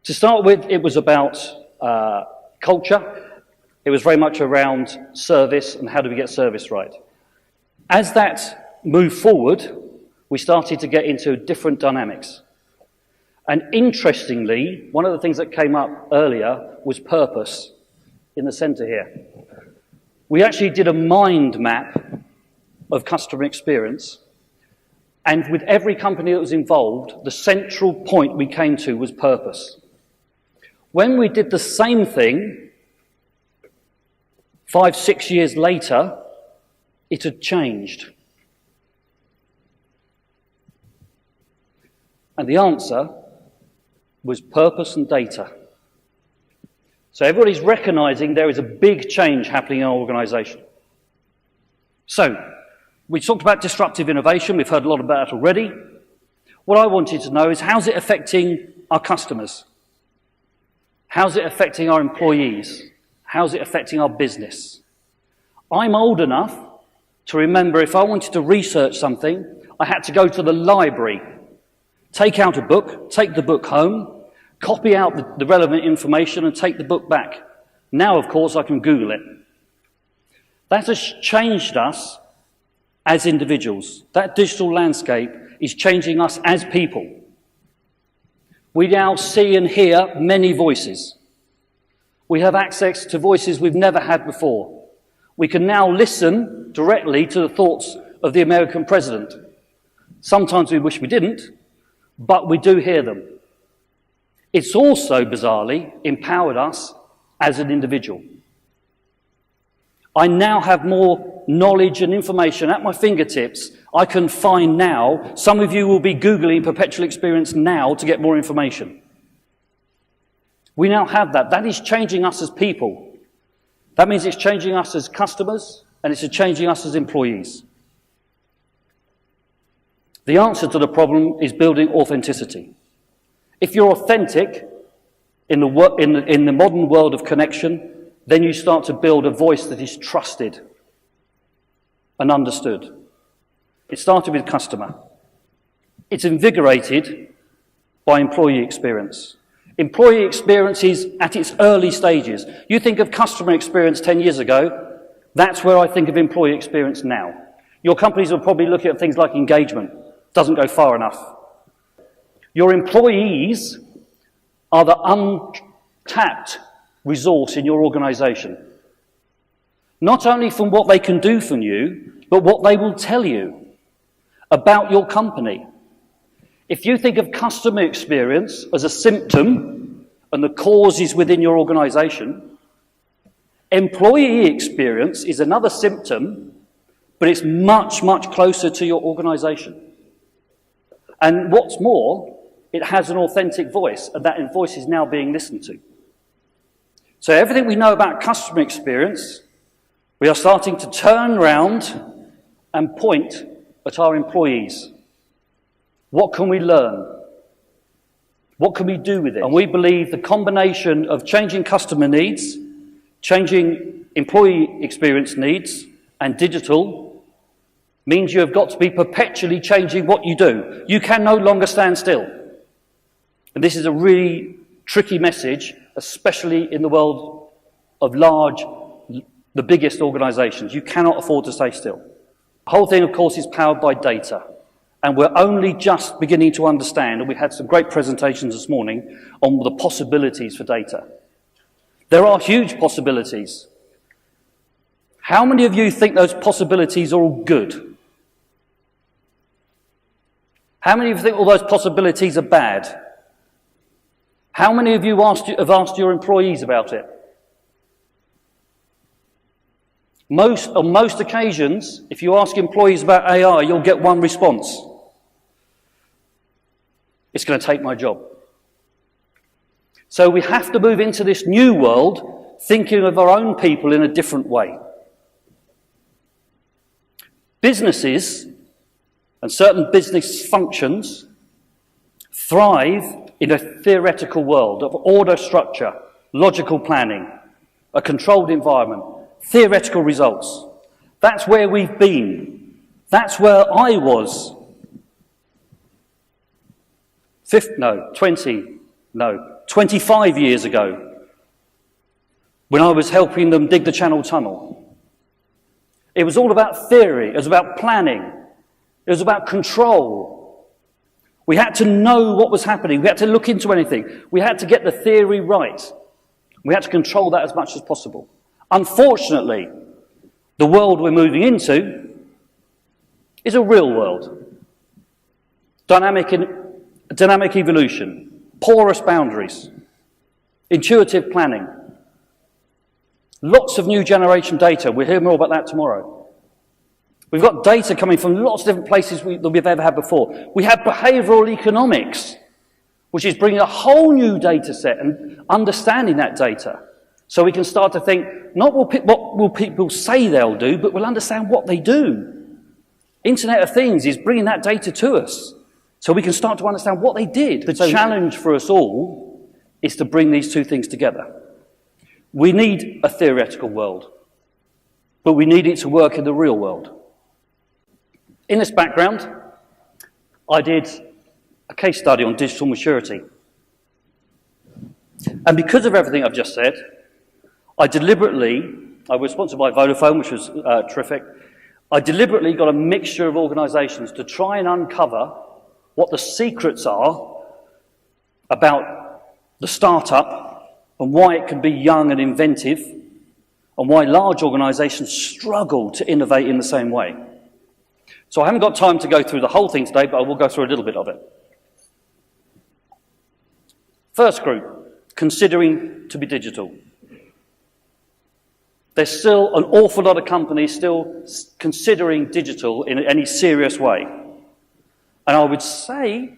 To start with, it was about culture. It was very much around service and how do we get service right. As that moved forward, we started to get into different dynamics. And interestingly, one of the things that came up earlier was purpose in the center here. We actually did a mind map of customer experience, and with every company that was involved, the central point we came to was purpose. When we did the same thing 5, 6 years later, it had changed. And the answer was purpose and data. So everybody's recognizing there is a big change happening in our organization. So, we talked about disruptive innovation. We've heard a lot about that already. What I wanted to know is, how's it affecting our customers? How's it affecting our employees? How's it affecting our business? I'm old enough to remember if I wanted to research something, I had to go to the library, take out a book, take the book home, copy out the relevant information and take the book back. Now, of course, I can Google it. That has changed us as individuals. That digital landscape is changing us as people. We now see and hear many voices. We have access to voices we've never had before. We can now listen directly to the thoughts of the American president. Sometimes we wish we didn't, but we do hear them. It's also, bizarrely, empowered us as an individual. I now have more knowledge and information at my fingertips I can find now. Some of you will be Googling Perpetual Experience now to get more information. We now have that. That is changing us as people. That means it's changing us as customers, and it's changing us as employees. The answer to the problem is building authenticity. If you're authentic in the modern world of connection, then you start to build a voice that is trusted and understood. It started with customer. It's invigorated by employee experience. Employee experience is at its early stages. You think of customer experience 10 years ago, that's where I think of employee experience now. Your companies will probably look at things like engagement. Doesn't go far enough. Your employees are the untapped resource in your organization. Not only from what they can do for you, but what they will tell you about your company. If you think of customer experience as a symptom and the cause is within your organization, employee experience is another symptom, but it's much, much closer to your organization. And what's more, it has an authentic voice, and that voice is now being listened to. So everything we know about customer experience, we are starting to turn around and point at our employees. What can we learn? What can we do with it? And we believe the combination of changing customer needs, changing employee experience needs, and digital means you have got to be perpetually changing what you do. You can no longer stand still. And this is a really tricky message, especially in the world of the biggest organizations. You cannot afford to stay still. The whole thing, of course, is powered by data. And we're only just beginning to understand, and we had some great presentations this morning on the possibilities for data. There are huge possibilities. How many of you think those possibilities are all good? How many of you think all those possibilities are bad? How many of you have asked your employees about it? On most occasions, if you ask employees about AI, you'll get one response. It's going to take my job. So we have to move into this new world thinking of our own people in a different way. Businesses and certain business functions thrive in a theoretical world of order, structure, logical planning, a controlled environment, theoretical results. That's where we've been. That's where I was. 20, no. 25 years ago, when I was helping them dig the Channel Tunnel. It was all about theory, it was about planning, it was about control. We had to know what was happening, we had to look into anything, we had to get the theory right. We had to control that as much as possible. Unfortunately, the world we're moving into is a real world. Dynamic evolution, porous boundaries, intuitive planning, lots of new generation data. We'll hear more about that tomorrow. We've got data coming from lots of different places than we've ever had before. We have behavioral economics, which is bringing a whole new data set and understanding that data. So we can start to think, not what will people say they'll do, but we'll understand what they do. Internet of Things is bringing that data to us, so we can start to understand what they did. The challenge for us all is to bring these two things together. We need a theoretical world, but we need it to work in the real world. In this background, I did a case study on digital maturity. And because of everything I've just said, I was sponsored by Vodafone, which was terrific. I deliberately got a mixture of organisations to try and uncover what the secrets are about the startup and why it can be young and inventive and why large organisations struggle to innovate in the same way. So I haven't got time to go through the whole thing today, but I will go through a little bit of it. First group, considering to be digital. There's still an awful lot of companies still considering digital in any serious way. And I would say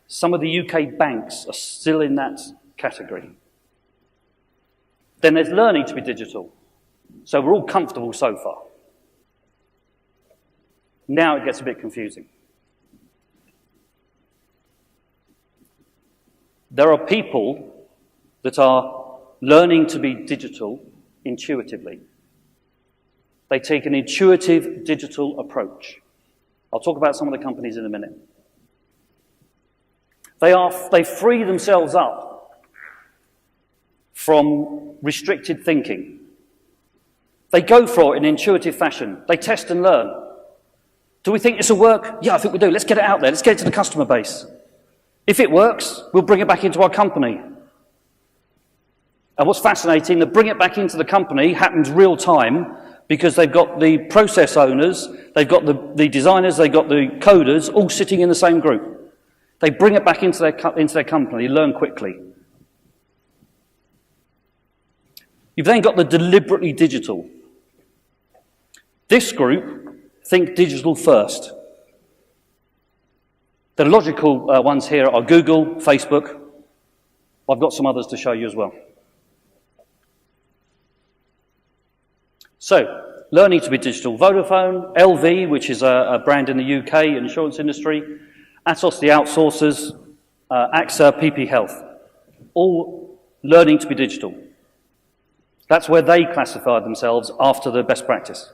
some of the UK banks are still in that category. Then there's learning to be digital. So we're all comfortable so far. Now it gets a bit confusing. There are people that are learning to be digital intuitively. They take an intuitive digital approach. I'll talk about some of the companies in a minute. They free themselves up from restricted thinking. They go for it in an intuitive fashion. They test and learn. Do we think this will work? Yeah, I think we do. Let's get it out there. Let's get it to the customer base. If it works, we'll bring it back into our company. And what's fascinating, the bring it back into the company happens real time because they've got the process owners, they've got the designers, they've got the coders all sitting in the same group. They bring it back into their company, learn quickly. You've then got the deliberately digital. This group think digital first. The logical ones here are Google, Facebook. I've got some others to show you as well. So, learning to be digital. Vodafone, LV, which is a brand in the UK insurance industry, Atos, the outsourcers, AXA, PP Health, all learning to be digital. That's where they classified themselves after the best practice.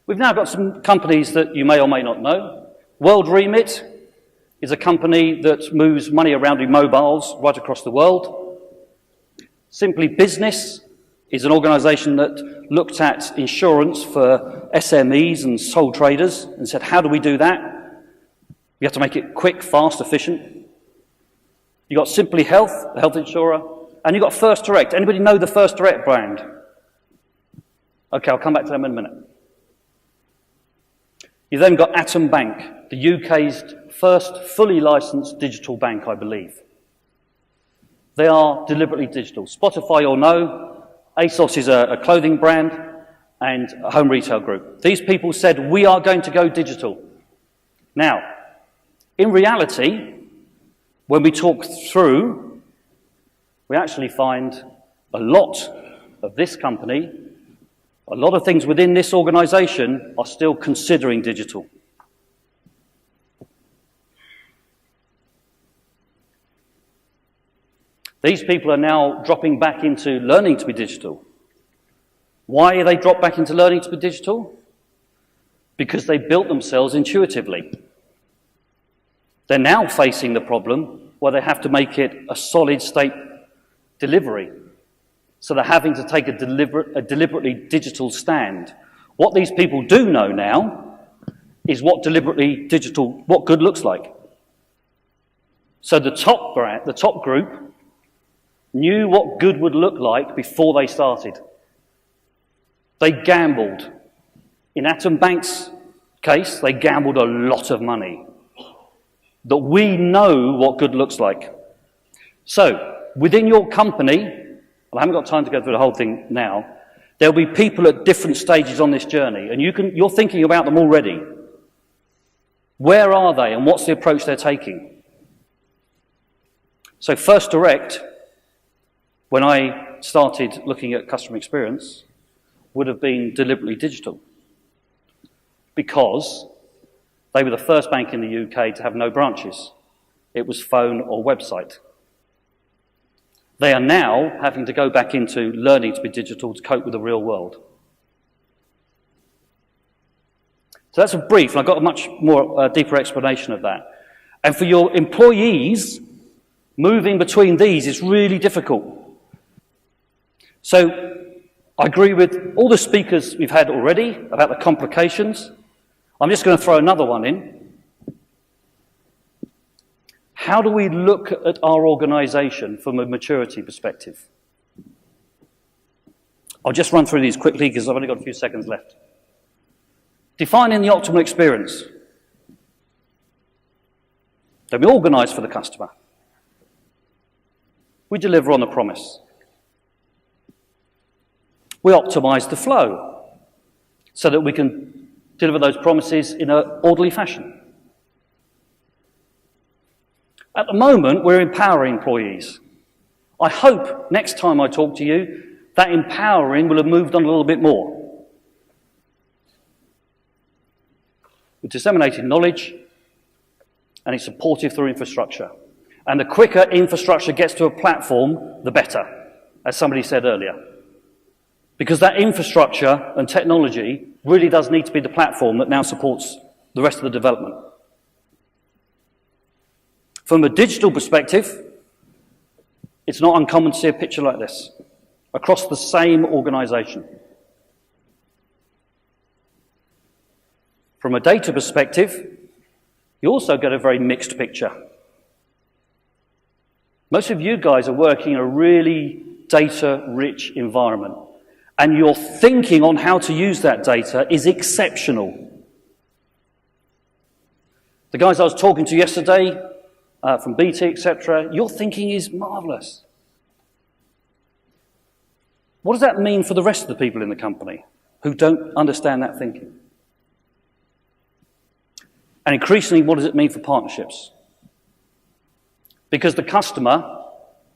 We've now got some companies that you may or may not know. World Remit is a company that moves money around in mobiles right across the world. Simply Business is an organisation that looked at insurance for SMEs and sole traders and said, how do we do that? You have to make it quick, fast, efficient. You've got Simply Health, the health insurer, and you've got First Direct. Anybody know the First Direct brand? Okay, I'll come back to them in a minute. You've then got Atom Bank, the UK's first fully licensed digital bank, I believe. They are deliberately digital. Spotify, you'll know. ASOS is a clothing brand and a home retail group. These people said, we are going to go digital. Now, in reality, when we talk through, we actually find a lot of this company, a lot of things within this organisation are still considering digital. These people are now dropping back into learning to be digital. Why are they dropped back into learning to be digital? Because they built themselves intuitively. They're now facing the problem where they have to make it a solid state delivery. So they're having to take a deliberately digital stand. What these people do know now is what good looks like. So the top group knew what good would look like before they started. They gambled. In Atom Bank's case, they gambled a lot of money. That we know what good looks like. So, within your company, and I haven't got time to go through the whole thing now, there'll be people at different stages on this journey, and you're thinking about them already. Where are they, and what's the approach they're taking? So First Direct, when I started looking at customer experience, would have been deliberately digital, because they were the first bank in the UK to have no branches. It was phone or website. They are now having to go back into learning to be digital to cope with the real world. So that's a brief, and I've got a much more deeper explanation of that. And for your employees, moving between these is really difficult. So I agree with all the speakers we've had already about the complications. I'm just going to throw another one in. How do we look at our organisation from a maturity perspective? I'll just run through these quickly because I've only got a few seconds left. Defining the optimal experience. Then we organise for the customer. We deliver on the promise. We optimise the flow so that we can deliver those promises in an orderly fashion. At the moment, we're empowering employees. I hope next time I talk to you, that empowering will have moved on a little bit more. We're disseminating knowledge, and it's supportive through infrastructure. And the quicker infrastructure gets to a platform, the better, as somebody said earlier. Because that infrastructure and technology really does need to be the platform that now supports the rest of the development. From a digital perspective, it's not uncommon to see a picture like this across the same organisation. From a data perspective, you also get a very mixed picture. Most of you guys are working in a really data-rich environment, and your thinking on how to use that data is exceptional. The guys I was talking to yesterday, from BT, etc., your thinking is marvellous. What does that mean for the rest of the people in the company who don't understand that thinking? And increasingly, what does it mean for partnerships? Because the customer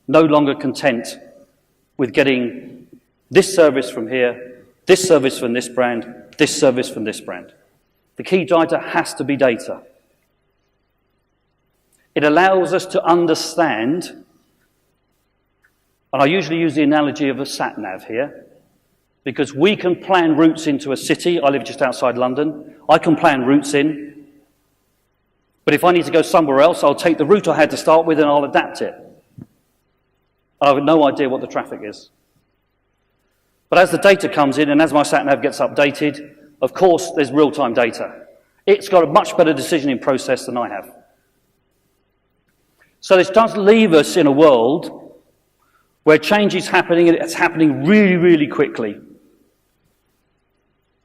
no longer content with getting this service from here, this service from this brand, this service from this brand. The key data has to be data. It allows us to understand, and I usually use the analogy of a sat-nav here, because we can plan routes into a city. I live just outside London. I can plan routes in, but if I need to go somewhere else, I'll take the route I had to start with and I'll adapt it. I have no idea what the traffic is. But as the data comes in and as my sat-nav gets updated, of course there's real-time data. It's got a much better decisioning process than I have. So this does leave us in a world where change is happening, and it's happening really, really quickly.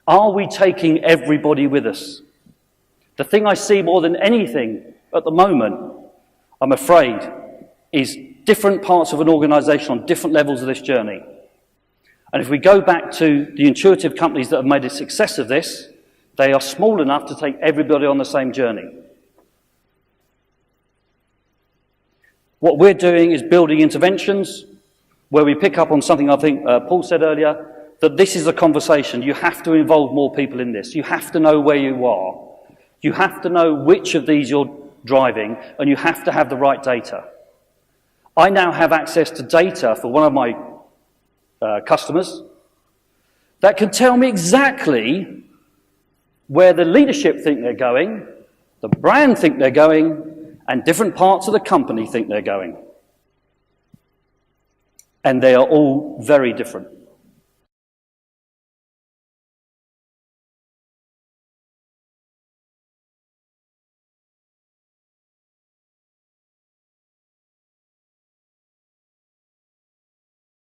Are we taking everybody with us? The thing I see more than anything at the moment, I'm afraid, is different parts of an organisation on different levels of this journey. And if we go back to the intuitive companies that have made a success of this, they are small enough to take everybody on the same journey. What we're doing is building interventions where we pick up on something I think Paul said earlier, that this is a conversation. You have to involve more people in this. You have to know where you are. You have to know which of these you're driving, and you have to have the right data. I now have access to data for one of my customers that can tell me exactly where the leadership think they're going, the brand think they're going, and different parts of the company think they're going. And they are all very different.